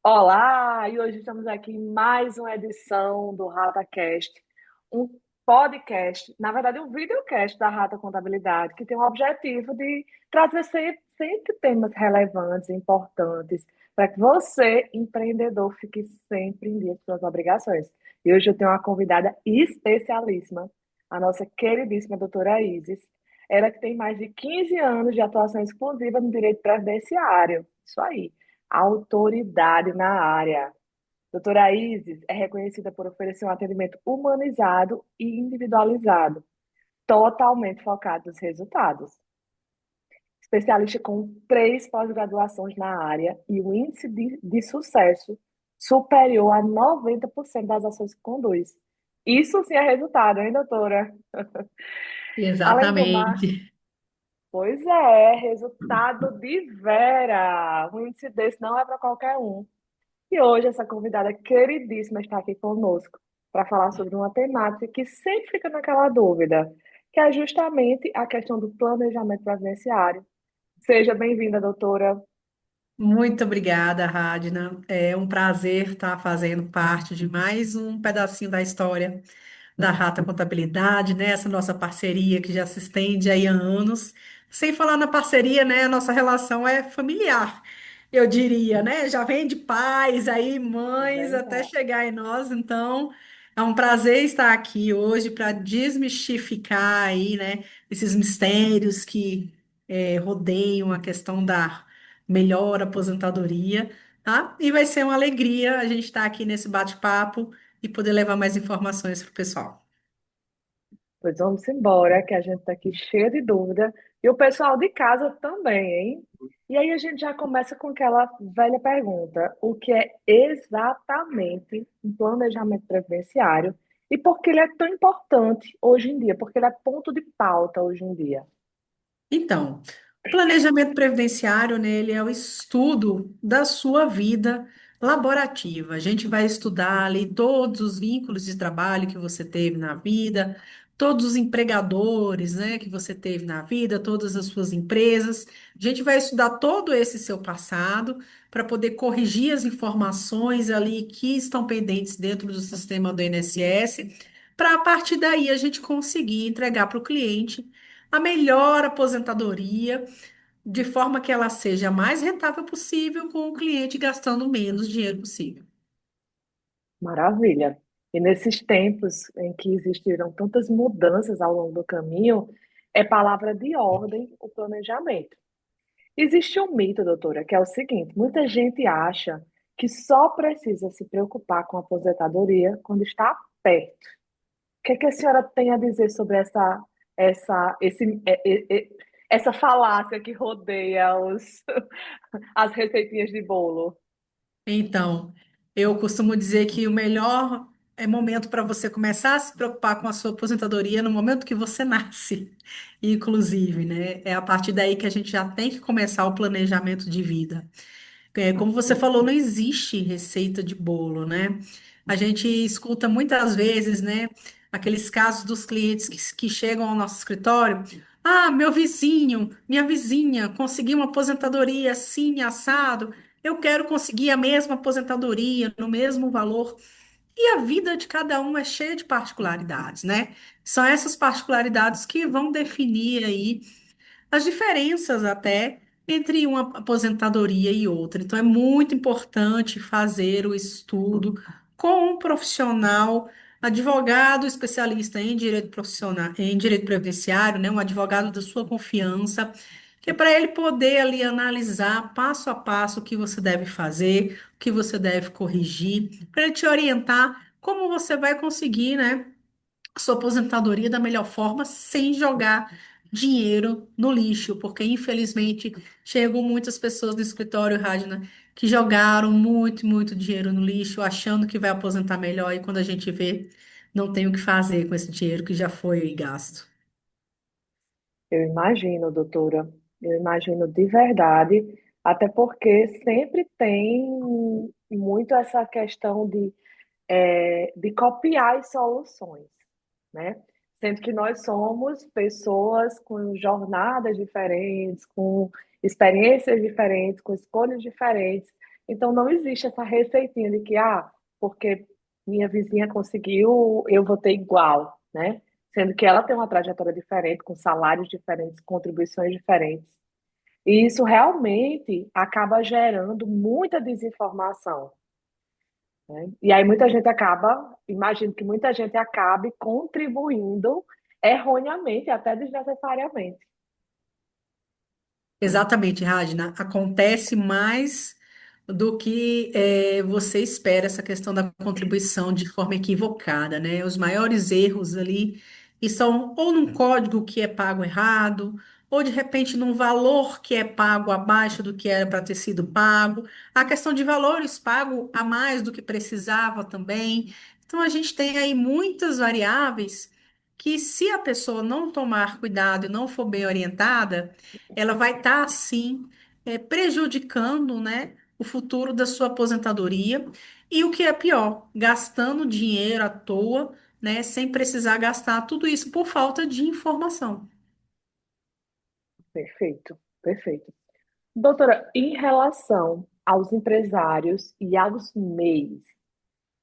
Olá, e hoje estamos aqui em mais uma edição do RataCast, um podcast, na verdade, um videocast da Rata Contabilidade, que tem o objetivo de trazer sempre temas relevantes, importantes, para que você, empreendedor, fique sempre em dia com suas obrigações. E hoje eu tenho uma convidada especialíssima, a nossa queridíssima doutora Isis. Ela que tem mais de 15 anos de atuação exclusiva no direito previdenciário. Isso aí, autoridade na área. Doutora Isis é reconhecida por oferecer um atendimento humanizado e individualizado, totalmente focado nos resultados. Especialista com 3 pós-graduações na área e um índice de sucesso superior a 90% das ações que conduz. Isso sim é resultado, hein, doutora? Além do mais, Exatamente. pois é, resultado de Vera. Um índice desse não é para qualquer um. E hoje essa convidada queridíssima está aqui conosco para falar sobre uma temática que sempre fica naquela dúvida, que é justamente a questão do planejamento previdenciário. Seja bem-vinda, doutora. Muito obrigada, Radna. É um prazer estar fazendo parte de mais um pedacinho da história da Rata Contabilidade, né? Essa nossa parceria que já se estende aí há anos. Sem falar na parceria, né? A nossa relação é familiar, eu diria, né? Já vem de pais, aí mães, até Verdade. chegar em nós. Então, é um prazer estar aqui hoje para desmistificar aí, né? Esses mistérios que rodeiam a questão da melhor aposentadoria, tá? E vai ser uma alegria a gente estar aqui nesse bate-papo e poder levar mais informações para o pessoal. Pois vamos embora, que a gente está aqui cheia de dúvida. E o pessoal de casa também, hein? E aí a gente já começa com aquela velha pergunta: o que é exatamente um planejamento previdenciário e por que ele é tão importante hoje em dia? Porque ele é ponto de pauta hoje em dia. Então, o planejamento previdenciário, né, ele é o estudo da sua vida laborativa. A gente vai estudar ali todos os vínculos de trabalho que você teve na vida, todos os empregadores, né, que você teve na vida, todas as suas empresas. A gente vai estudar todo esse seu passado para poder corrigir as informações ali que estão pendentes dentro do sistema do INSS, para a partir daí a gente conseguir entregar para o cliente a melhor aposentadoria, de forma que ela seja a mais rentável possível, com o cliente gastando menos dinheiro possível. Maravilha. E nesses tempos em que existiram tantas mudanças ao longo do caminho, é palavra de ordem o planejamento. Existe um mito, doutora, que é o seguinte: muita gente acha que só precisa se preocupar com a aposentadoria quando está perto. O que é que a senhora tem a dizer sobre essa falácia que rodeia as receitinhas de bolo? Então, eu costumo dizer que o melhor momento para você começar a se preocupar com a sua aposentadoria é no momento que você nasce, inclusive, né? É a partir daí que a gente já tem que começar o planejamento de vida. Como você falou, não existe receita de bolo, né? A gente escuta muitas vezes, né, aqueles casos dos clientes que chegam ao nosso escritório. Ah, meu vizinho, minha vizinha conseguiu uma aposentadoria assim, assado. Eu quero conseguir a mesma aposentadoria, no mesmo valor. E a vida de cada um é cheia de particularidades, né? São essas particularidades que vão definir aí as diferenças até entre uma aposentadoria e outra. Então, é muito importante fazer o estudo com um profissional, advogado especialista em direito profissional, em direito previdenciário, né, um advogado da sua confiança, que é para ele poder ali analisar passo a passo o que você deve fazer, o que você deve corrigir, para ele te orientar como você vai conseguir, né, sua aposentadoria da melhor forma sem jogar dinheiro no lixo, porque infelizmente chegam muitas pessoas no escritório, Radna, que jogaram muito, muito dinheiro no lixo, achando que vai aposentar melhor, e quando a gente vê, não tem o que fazer com esse dinheiro que já foi gasto. Eu imagino, doutora, eu imagino de verdade, até porque sempre tem muito essa questão de copiar as soluções, né? Sendo que nós somos pessoas com jornadas diferentes, com experiências diferentes, com escolhas diferentes. Então não existe essa receitinha de que, porque minha vizinha conseguiu, eu vou ter igual, né? Sendo que ela tem uma trajetória diferente, com salários diferentes, contribuições diferentes. E isso realmente acaba gerando muita desinformação, né? E aí muita gente acaba, imagino que muita gente acabe contribuindo erroneamente, até desnecessariamente. Exatamente, Ragna. Acontece mais do que você espera essa questão da contribuição de forma equivocada, né? Os maiores erros ali estão ou num código que é pago errado, ou de repente num valor que é pago abaixo do que era para ter sido pago. A questão de valores pago a mais do que precisava também. Então a gente tem aí muitas variáveis que, se a pessoa não tomar cuidado e não for bem orientada, ela vai estar, sim, prejudicando, né, o futuro da sua aposentadoria. E o que é pior, gastando dinheiro à toa, né, sem precisar gastar tudo isso por falta de informação. Perfeito, perfeito. Doutora, em relação aos empresários e aos MEIs,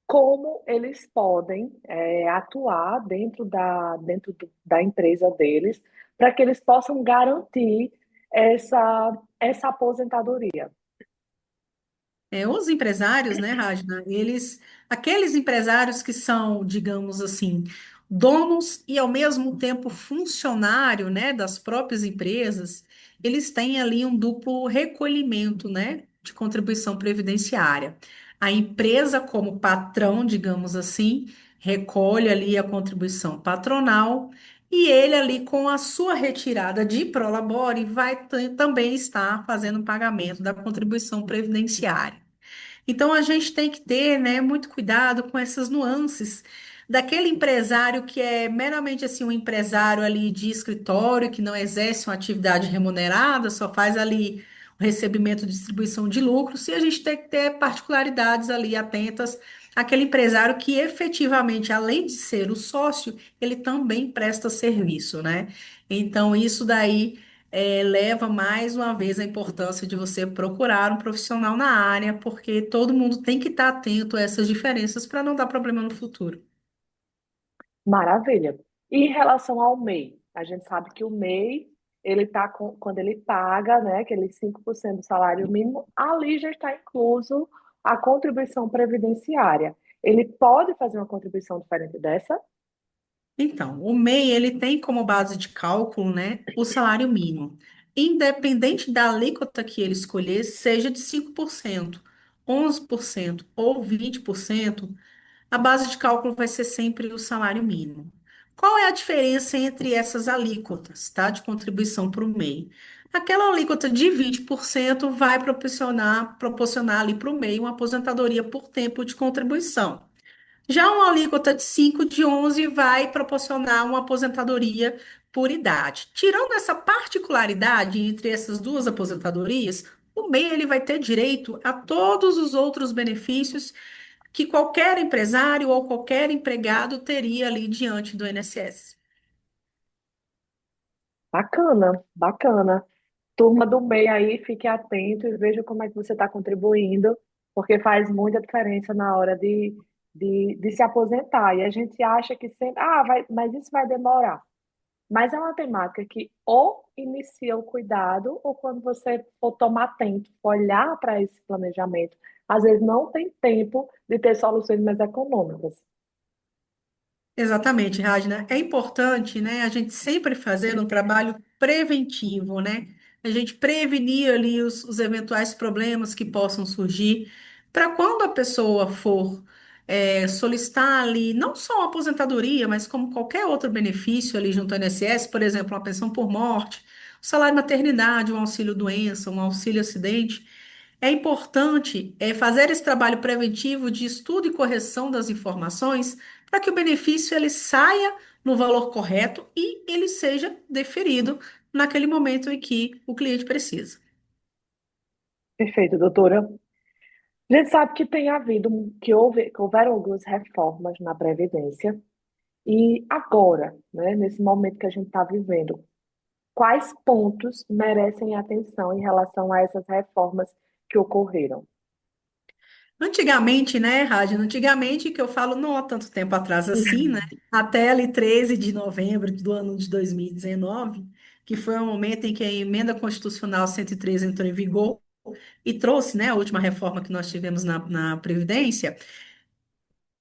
como eles podem atuar dentro da empresa deles para que eles possam garantir essa aposentadoria? Os empresários, né, Rajna, aqueles empresários que são, digamos assim, donos e ao mesmo tempo funcionário, né, das próprias empresas, eles têm ali um duplo recolhimento, né, de contribuição previdenciária. A empresa, como patrão, digamos assim, recolhe ali a contribuição patronal e ele ali com a sua retirada de prolabore vai também estar fazendo o pagamento da contribuição previdenciária. Então a gente tem que ter, né, muito cuidado com essas nuances daquele empresário que é meramente assim um empresário ali de escritório, que não exerce uma atividade remunerada, só faz ali o recebimento de distribuição de lucros, e a gente tem que ter particularidades ali atentas àquele empresário que efetivamente, além de ser o sócio, ele também presta serviço, né? Então isso daí leva mais uma vez a importância de você procurar um profissional na área, porque todo mundo tem que estar atento a essas diferenças para não dar problema no futuro. Maravilha. E em relação ao MEI, a gente sabe que o MEI, ele tá quando ele paga, né, aquele 5% do salário mínimo, ali já está incluso a contribuição previdenciária. Ele pode fazer uma contribuição diferente dessa? Então, o MEI, ele tem como base de cálculo, né, o salário mínimo. Independente da alíquota que ele escolher, seja de 5%, 11% ou 20%, a base de cálculo vai ser sempre o salário mínimo. Qual é a diferença entre essas alíquotas, tá, de contribuição para o MEI? Aquela alíquota de 20% vai proporcionar ali para o MEI uma aposentadoria por tempo de contribuição. Já uma alíquota de 5 de 11 vai proporcionar uma aposentadoria por idade. Tirando essa particularidade entre essas duas aposentadorias, o MEI ele vai ter direito a todos os outros benefícios que qualquer empresário ou qualquer empregado teria ali diante do INSS. Bacana, bacana. Turma do MEI aí, fique atento e veja como é que você está contribuindo, porque faz muita diferença na hora de se aposentar. E a gente acha que sempre, mas isso vai demorar. Mas é uma temática que ou inicia o cuidado, ou quando você for tomar tempo, olhar para esse planejamento, às vezes não tem tempo de ter soluções mais econômicas. Exatamente, Ragna. É importante, né, a gente sempre fazer um trabalho preventivo, né? A gente prevenir ali os eventuais problemas que possam surgir, para quando a pessoa for solicitar ali não só uma aposentadoria, mas como qualquer outro benefício ali junto ao INSS, por exemplo, uma pensão por morte, o salário maternidade, um auxílio doença, um auxílio acidente. É importante fazer esse trabalho preventivo de estudo e correção das informações para que o benefício ele saia no valor correto e ele seja deferido naquele momento em que o cliente precisa. Perfeito, doutora. A gente sabe que tem havido, que houveram algumas reformas na Previdência. E agora, né, nesse momento que a gente está vivendo, quais pontos merecem atenção em relação a essas reformas que ocorreram? Antigamente, né, Rádio? Antigamente, que eu falo não há tanto tempo atrás assim, né? Até ali 13 de novembro do ano de 2019, que foi o momento em que a emenda constitucional 103 entrou em vigor e trouxe, né, a última reforma que nós tivemos na Previdência.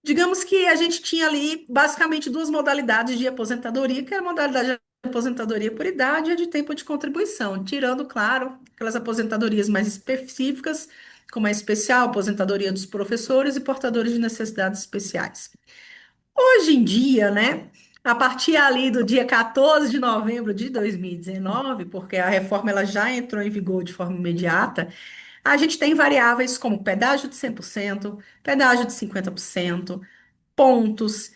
Digamos que a gente tinha ali basicamente duas modalidades de aposentadoria, que era a modalidade de aposentadoria por idade e a de tempo de contribuição, tirando, claro, aquelas aposentadorias mais específicas, como a especial, aposentadoria dos professores e portadores de necessidades especiais. Hoje em dia, né, a partir ali do dia 14 de novembro de 2019, porque a reforma ela já entrou em vigor de forma imediata, a gente tem variáveis como pedágio de 100%, pedágio de 50%, pontos,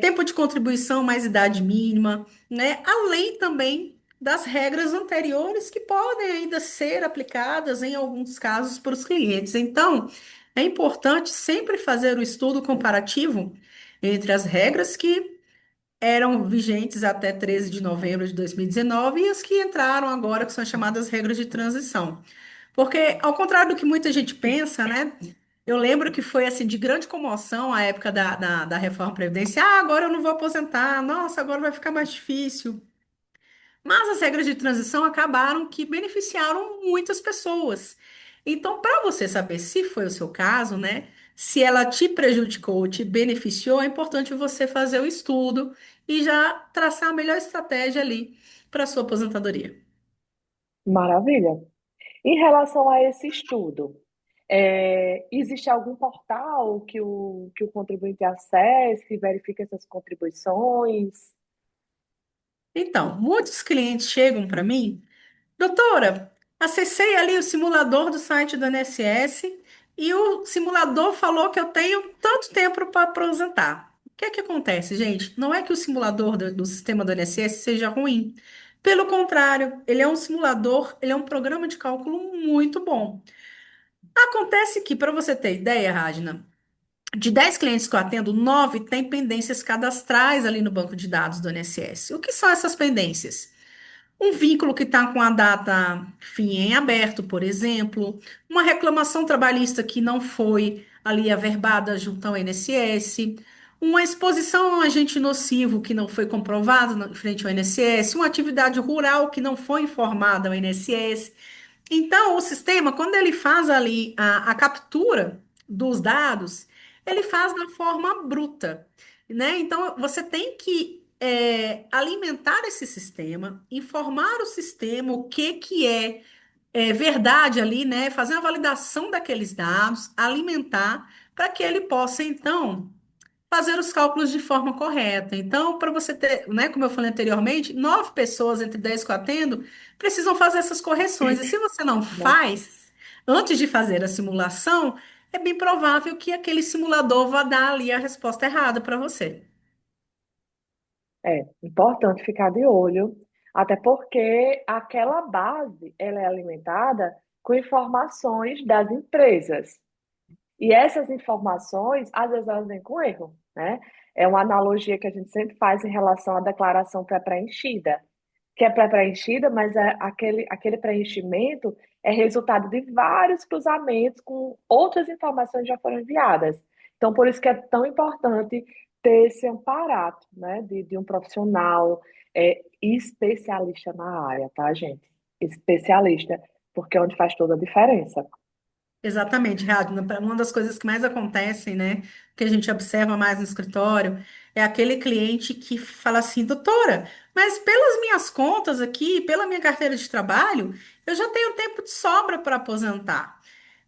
tempo de contribuição mais idade mínima, né? Além também das regras anteriores que podem ainda ser aplicadas em alguns casos para os clientes. Então, é importante sempre fazer o estudo comparativo entre as regras que eram vigentes até 13 de novembro de 2019 e as que entraram agora, que são as chamadas regras de transição. Porque, ao contrário do que muita gente pensa, né? Eu lembro que foi assim de grande comoção a época da reforma previdenciária. Ah, agora eu não vou aposentar. Nossa, agora vai ficar mais difícil. Mas as regras de transição acabaram que beneficiaram muitas pessoas. Então, para você saber se foi o seu caso, né? Se ela te prejudicou, te beneficiou, é importante você fazer o estudo e já traçar a melhor estratégia ali para a sua aposentadoria. Maravilha. Em relação a esse estudo, existe algum portal que o contribuinte acesse e verifique essas contribuições? Então, muitos clientes chegam para mim. Doutora, acessei ali o simulador do site do INSS e o simulador falou que eu tenho tanto tempo para aposentar. O que é que acontece, gente? Não é que o simulador do sistema do INSS seja ruim. Pelo contrário, ele é um simulador, ele é um programa de cálculo muito bom. Acontece que, para você ter ideia, Ragna, de 10 clientes que eu atendo, 9 têm pendências cadastrais ali no banco de dados do INSS. O que são essas pendências? Um vínculo que está com a data fim em aberto, por exemplo, uma reclamação trabalhista que não foi ali averbada junto ao INSS, uma exposição a um agente nocivo que não foi comprovado em frente ao INSS, uma atividade rural que não foi informada ao INSS. Então, o sistema, quando ele faz ali a captura dos dados, ele faz da forma bruta, né? Então, você tem que alimentar esse sistema, informar o sistema o que que é verdade ali, né? Fazer uma validação daqueles dados, alimentar, para que ele possa, então, fazer os cálculos de forma correta. Então, para você ter, né, como eu falei anteriormente, 9 pessoas entre 10 que eu atendo precisam fazer essas correções. E se você não Não. faz, antes de fazer a simulação, é bem provável que aquele simulador vá dar ali a resposta errada para você. É importante ficar de olho, até porque aquela base ela é alimentada com informações das empresas. E essas informações, às vezes, elas vêm com erro, né? É uma analogia que a gente sempre faz em relação à declaração pré-preenchida, que é pré-preenchida, mas aquele preenchimento é resultado de vários cruzamentos com outras informações que já foram enviadas. Então, por isso que é tão importante ter esse amparato, né, de um profissional especialista na área, tá, gente? Especialista, porque é onde faz toda a diferença. Exatamente, Riad. Uma das coisas que mais acontecem, né, que a gente observa mais no escritório, é aquele cliente que fala assim, doutora, mas pelas minhas contas aqui, pela minha carteira de trabalho, eu já tenho tempo de sobra para aposentar.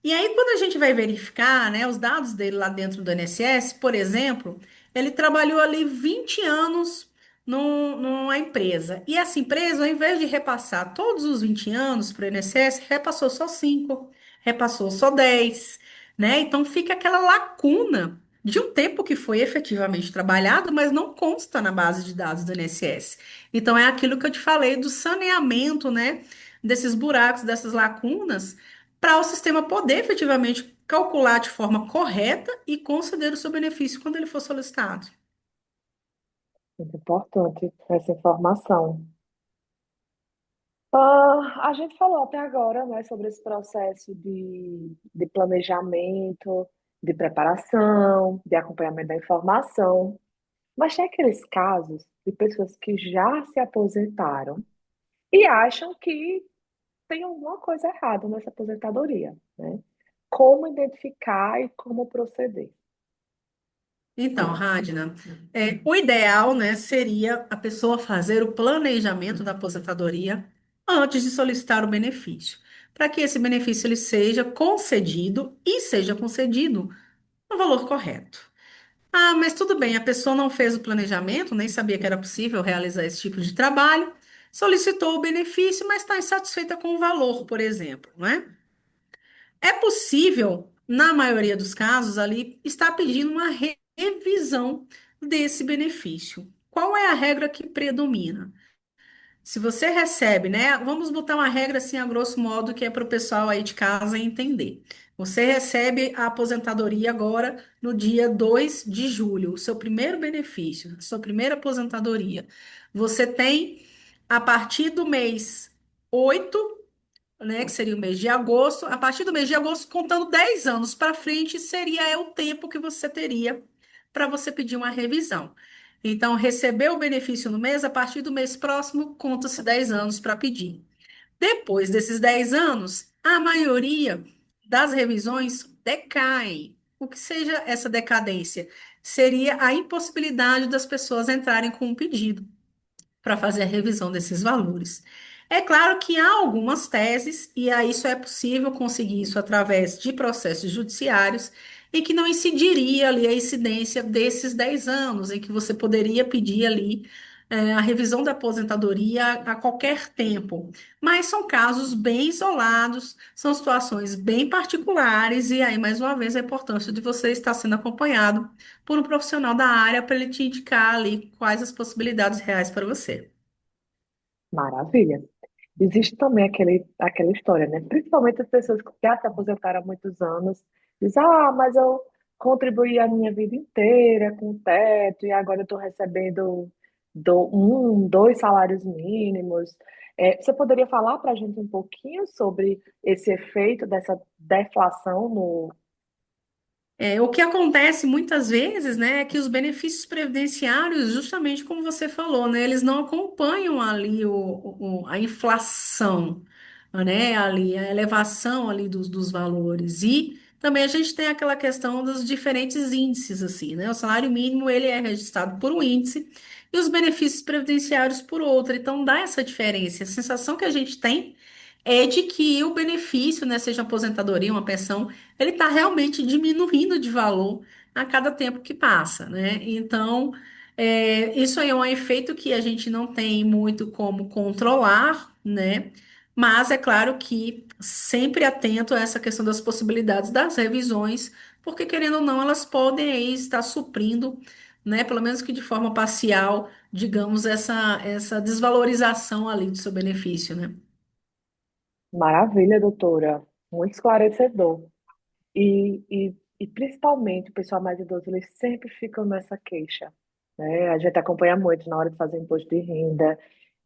E aí, quando a gente vai verificar, né, os dados dele lá dentro do INSS, por exemplo, ele trabalhou ali 20 anos numa empresa. E essa empresa, ao invés de repassar todos os 20 anos para o INSS, repassou só 5, repassou só 10, né? Então fica aquela lacuna de um tempo que foi efetivamente trabalhado, mas não consta na base de dados do INSS. Então é aquilo que eu te falei do saneamento, né? Desses buracos, dessas lacunas para o sistema poder efetivamente calcular de forma correta e conceder o seu benefício quando ele for solicitado. Muito importante essa informação. A gente falou até agora, né, sobre esse processo de planejamento, de preparação, de acompanhamento da informação, mas tem aqueles casos de pessoas que já se aposentaram e acham que tem alguma coisa errada nessa aposentadoria, né? Como identificar e como proceder? Então, Radna, o ideal, né, seria a pessoa fazer o planejamento da aposentadoria antes de solicitar o benefício, para que esse benefício ele seja concedido e seja concedido no valor correto. Ah, mas tudo bem, a pessoa não fez o planejamento, nem sabia que era possível realizar esse tipo de trabalho, solicitou o benefício, mas está insatisfeita com o valor, por exemplo, não é? É possível, na maioria dos casos, ali, estar pedindo uma revisão desse benefício. Qual é a regra que predomina? Se você recebe, né? Vamos botar uma regra assim, a grosso modo, que é para o pessoal aí de casa entender. Você recebe a aposentadoria agora no dia 2 de julho, o seu primeiro benefício, a sua primeira aposentadoria. Você tem, a partir do mês 8, né, que seria o mês de agosto, a partir do mês de agosto, contando 10 anos para frente, seria o tempo que você teria para você pedir uma revisão. Então, recebeu o benefício no mês, a partir do mês próximo, conta-se 10 anos para pedir. Depois desses 10 anos, a maioria das revisões decai. O que seja essa decadência? Seria a impossibilidade das pessoas entrarem com um pedido para fazer a revisão desses valores. É claro que há algumas teses, e aí isso é possível conseguir isso através de processos judiciários, em que não incidiria ali a incidência desses 10 anos, em que você poderia pedir ali a revisão da aposentadoria a qualquer tempo. Mas são casos bem isolados, são situações bem particulares, e aí, mais uma vez, a importância de você estar sendo acompanhado por um profissional da área para ele te indicar ali quais as possibilidades reais para você. Maravilha. Existe também aquela história, né? Principalmente as pessoas que já se aposentaram há muitos anos, dizem, mas eu contribuí a minha vida inteira com o teto e agora eu estou recebendo dois salários mínimos. Você poderia falar para a gente um pouquinho sobre esse efeito dessa deflação no... O que acontece muitas vezes, né, é que os benefícios previdenciários, justamente como você falou, né, eles não acompanham ali a inflação, né, ali a elevação ali dos valores. E também a gente tem aquela questão dos diferentes índices, assim, né? O salário mínimo ele é registrado por um índice e os benefícios previdenciários por outro. Então dá essa diferença. A sensação que a gente tem é de que o benefício, né, seja uma aposentadoria, uma pensão, ele está realmente diminuindo de valor a cada tempo que passa, né? Então, isso aí é um efeito que a gente não tem muito como controlar, né? Mas é claro que sempre atento a essa questão das possibilidades das revisões, porque querendo ou não, elas podem aí estar suprindo, né? Pelo menos que de forma parcial, digamos, essa desvalorização ali do seu benefício, né? Maravilha, doutora. Muito esclarecedor. E principalmente o pessoal mais idoso, eles sempre ficam nessa queixa, né? A gente acompanha muito na hora de fazer imposto de renda,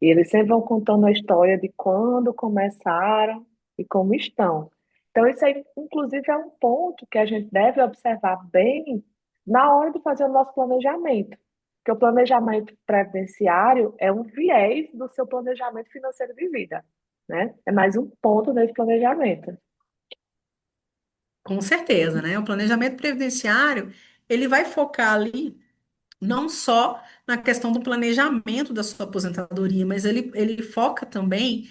e eles sempre vão contando a história de quando começaram e como estão. Então, isso aí, inclusive, é um ponto que a gente deve observar bem na hora de fazer o nosso planejamento. Porque o planejamento previdenciário é um viés do seu planejamento financeiro de vida, né? É mais um ponto nesse planejamento. Com certeza, né? O planejamento previdenciário, ele vai focar ali não só na questão do planejamento da sua aposentadoria, mas ele foca também,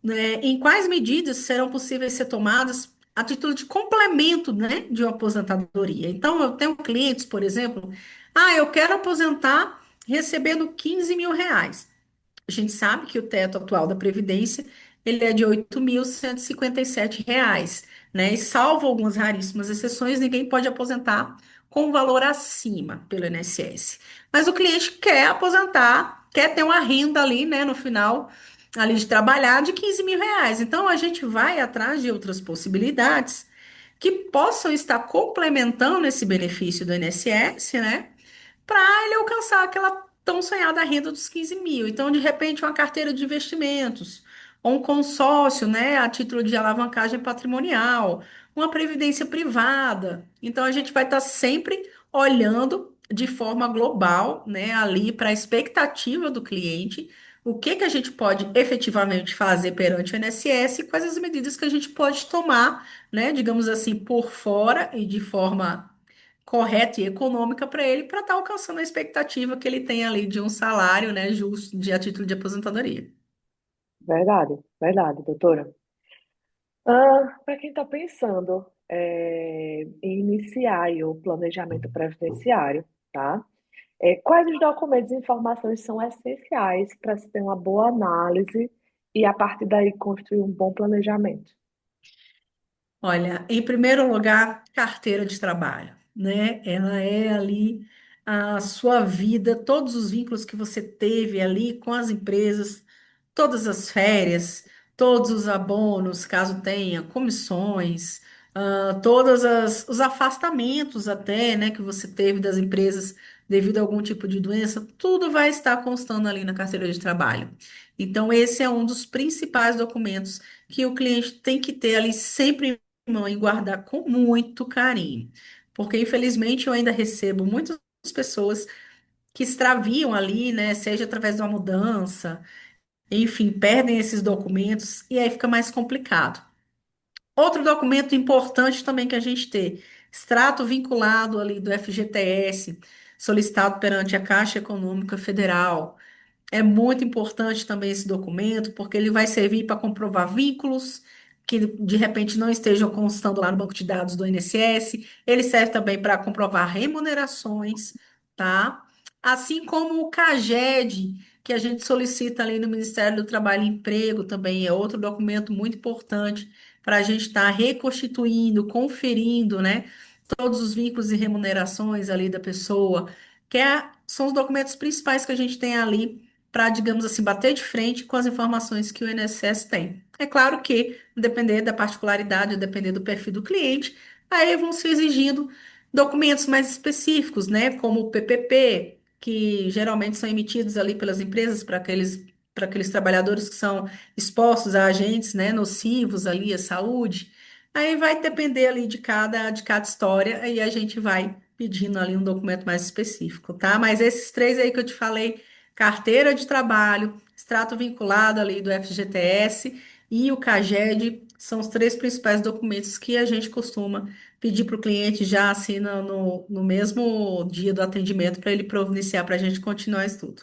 né, em quais medidas serão possíveis ser tomadas a título de complemento, né, de uma aposentadoria. Então, eu tenho clientes, por exemplo, eu quero aposentar recebendo R$ 15.000. A gente sabe que o teto atual da Previdência, ele é de R$ 8.157, né? E salvo algumas raríssimas exceções, ninguém pode aposentar com um valor acima pelo INSS. Mas o cliente quer aposentar, quer ter uma renda ali, né, no final ali de trabalhar de R$ 15.000. Então a gente vai atrás de outras possibilidades que possam estar complementando esse benefício do INSS, né? Para ele alcançar aquela tão sonhada renda dos 15 mil. Então, de repente, uma carteira de investimentos, ou um consórcio, né, a título de alavancagem patrimonial, uma previdência privada. Então, a gente vai estar sempre olhando de forma global, né, ali para a expectativa do cliente, o que que a gente pode efetivamente fazer perante o INSS e quais as medidas que a gente pode tomar, né, digamos assim, por fora e de forma correta e econômica para ele, para estar alcançando a expectativa que ele tem ali de um salário, né, justo, de a título de aposentadoria. Verdade, verdade, doutora. Ah, para quem está pensando em iniciar aí o planejamento previdenciário, tá? Quais os documentos e informações são essenciais para se ter uma boa análise e, a partir daí, construir um bom planejamento? Olha, em primeiro lugar, carteira de trabalho, né? Ela é ali a sua vida, todos os vínculos que você teve ali com as empresas, todas as férias, todos os abonos, caso tenha, comissões, os afastamentos até, né, que você teve das empresas devido a algum tipo de doença, tudo vai estar constando ali na carteira de trabalho. Então, esse é um dos principais documentos que o cliente tem que ter ali sempre mão e guardar com muito carinho. Porque, infelizmente, eu ainda recebo muitas pessoas que extraviam ali, né? Seja através de uma mudança, enfim, perdem esses documentos e aí fica mais complicado. Outro documento importante também que a gente tem, extrato vinculado ali do FGTS, solicitado perante a Caixa Econômica Federal. É muito importante também esse documento, porque ele vai servir para comprovar vínculos que de repente não estejam constando lá no banco de dados do INSS. Ele serve também para comprovar remunerações, tá? Assim como o CAGED, que a gente solicita ali no Ministério do Trabalho e Emprego, também é outro documento muito importante para a gente estar reconstituindo, conferindo, né? Todos os vínculos e remunerações ali da pessoa, são os documentos principais que a gente tem ali para, digamos assim, bater de frente com as informações que o INSS tem. É claro que, depender da particularidade, depender do perfil do cliente, aí vão se exigindo documentos mais específicos, né, como o PPP, que geralmente são emitidos ali pelas empresas para aqueles trabalhadores que são expostos a agentes, né, nocivos ali à saúde. Aí vai depender ali de cada história e a gente vai pedindo ali um documento mais específico, tá? Mas esses três aí que eu te falei, carteira de trabalho, extrato vinculado ali do FGTS e o CAGED são os três principais documentos que a gente costuma pedir para o cliente já assim no mesmo dia do atendimento para ele providenciar para a gente continuar o estudo.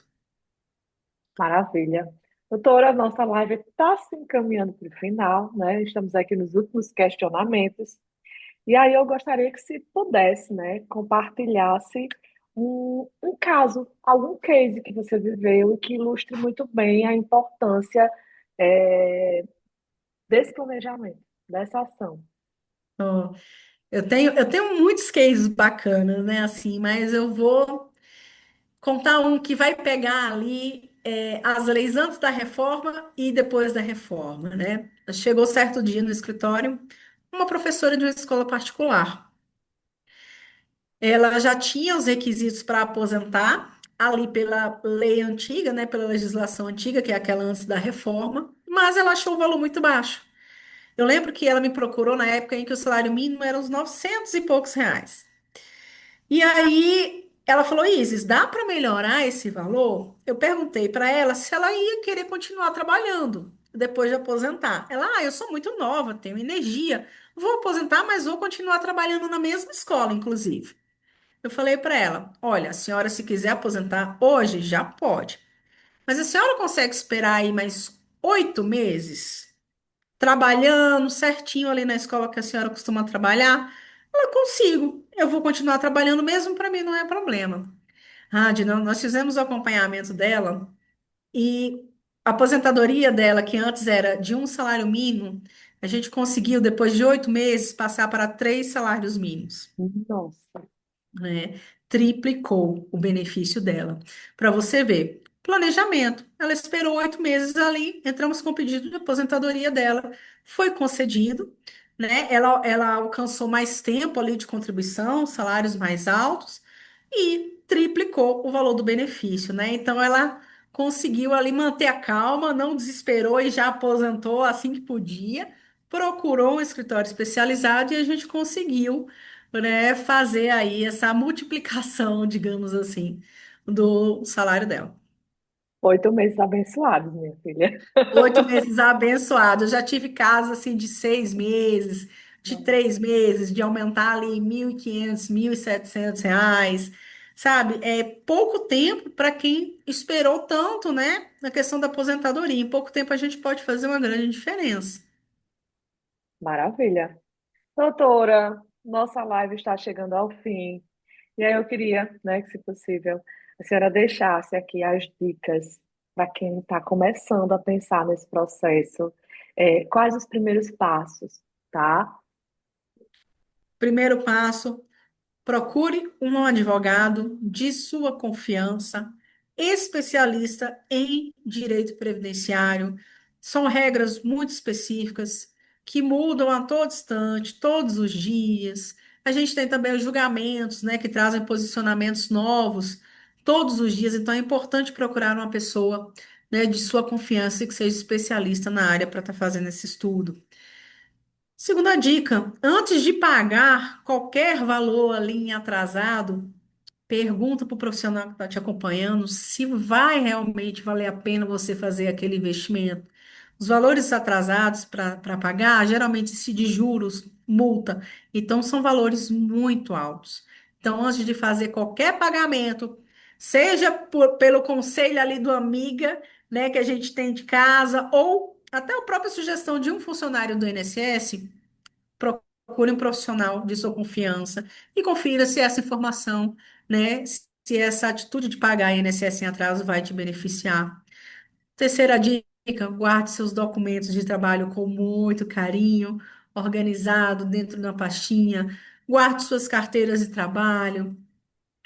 Maravilha. Doutora, nossa live está se encaminhando para o final, né? Estamos aqui nos últimos questionamentos. E aí eu gostaria que, se pudesse, né, compartilhasse um caso, algum case que você viveu e que ilustre muito bem a importância é, desse planejamento, dessa ação. Ó, eu tenho muitos cases bacanas, né, assim, mas eu vou contar um que vai pegar ali as leis antes da reforma e depois da reforma, né? Chegou certo dia no escritório uma professora de uma escola particular. Ela já tinha os requisitos para aposentar, ali pela lei antiga, né, pela legislação antiga, que é aquela antes da reforma, mas ela achou o valor muito baixo. Eu lembro que ela me procurou na época em que o salário mínimo era uns 900 e poucos reais. E aí ela falou: Isis, dá para melhorar esse valor? Eu perguntei para ela se ela ia querer continuar trabalhando depois de aposentar. Ela: eu sou muito nova, tenho energia, vou aposentar, mas vou continuar trabalhando na mesma escola, inclusive. Eu falei para ela: olha, a senhora, se quiser aposentar hoje, já pode. Mas a senhora consegue esperar aí mais 8 meses, trabalhando certinho ali na escola que a senhora costuma trabalhar? Ela: consigo. Eu vou continuar trabalhando mesmo, para mim não é problema. Ah, nós fizemos o acompanhamento dela e a aposentadoria dela, que antes era de um salário mínimo, a gente conseguiu, depois de 8 meses, passar para 3 salários mínimos, Nossa, né? Triplicou o benefício dela. Para você ver, planejamento. Ela esperou 8 meses ali, entramos com o pedido de aposentadoria dela, foi concedido, né? Ela alcançou mais tempo ali de contribuição, salários mais altos e triplicou o valor do benefício, né? Então ela conseguiu ali manter a calma, não desesperou e já aposentou assim que podia, procurou um escritório especializado e a gente conseguiu, né, fazer aí essa multiplicação, digamos assim, do salário dela. 8 meses abençoados, minha filha. 8 meses abençoados. Eu já tive casos assim de 6 meses, de 3 meses, de aumentar ali 1.500, R$ 1.700, sabe? É pouco tempo para quem esperou tanto, né? Na questão da aposentadoria. Em pouco tempo a gente pode fazer uma grande diferença. Maravilha. Doutora, nossa live está chegando ao fim. E aí eu queria, né, que se possível, a senhora deixasse aqui as dicas para quem está começando a pensar nesse processo. Quais os primeiros passos, tá? Primeiro passo. Procure um advogado de sua confiança, especialista em direito previdenciário. São regras muito específicas que mudam a todo instante, todos os dias. A gente tem também os julgamentos, né, que trazem posicionamentos novos todos os dias. Então é importante procurar uma pessoa, né, de sua confiança e que seja especialista na área para estar fazendo esse estudo. Segunda dica, antes de pagar qualquer valor ali em atrasado, pergunta para o profissional que está te acompanhando se vai realmente valer a pena você fazer aquele investimento. Os valores atrasados para pagar, geralmente se de juros, multa, então são valores muito altos. Então, antes de fazer qualquer pagamento, seja pelo conselho ali do amiga, né, que a gente tem de casa, ou até a própria sugestão de um funcionário do INSS, procure um profissional de sua confiança e confira se essa informação, né, se essa atitude de pagar INSS em atraso vai te beneficiar. Terceira dica, guarde seus documentos de trabalho com muito carinho, organizado dentro de uma pastinha, guarde suas carteiras de trabalho,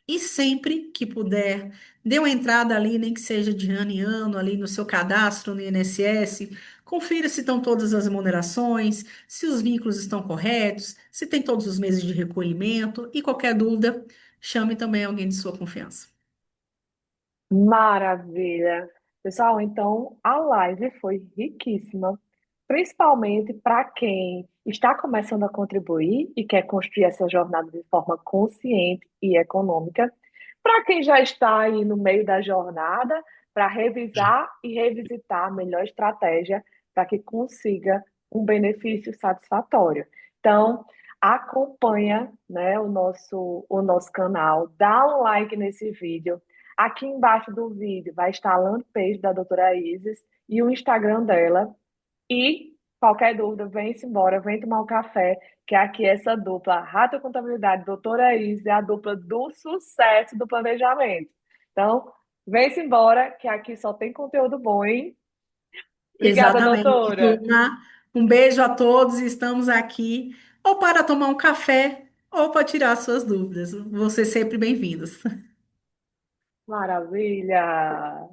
e sempre que puder, dê uma entrada ali, nem que seja de ano em ano, ali no seu cadastro no INSS. Confira se estão todas as remunerações, se os vínculos estão corretos, se tem todos os meses de recolhimento. E qualquer dúvida, chame também alguém de sua confiança. Maravilha. Pessoal, então a live foi riquíssima, principalmente para quem está começando a contribuir e quer construir essa jornada de forma consciente e econômica. Para quem já está aí no meio da jornada, para revisar e revisitar a melhor estratégia para que consiga um benefício satisfatório. Então, acompanha, né, o nosso canal, dá um like nesse vídeo. Aqui embaixo do vídeo vai estar a landing da doutora Isis e o Instagram dela. E qualquer dúvida, vem-se embora, vem tomar um café, que aqui essa dupla, Rata Contabilidade, doutora Isis, é a dupla do sucesso do planejamento. Então, vem-se embora, que aqui só tem conteúdo bom, hein? Obrigada, Exatamente, doutora. turma. Um beijo a todos. Estamos aqui ou para tomar um café ou para tirar suas dúvidas. Vocês sempre bem-vindos. Maravilha!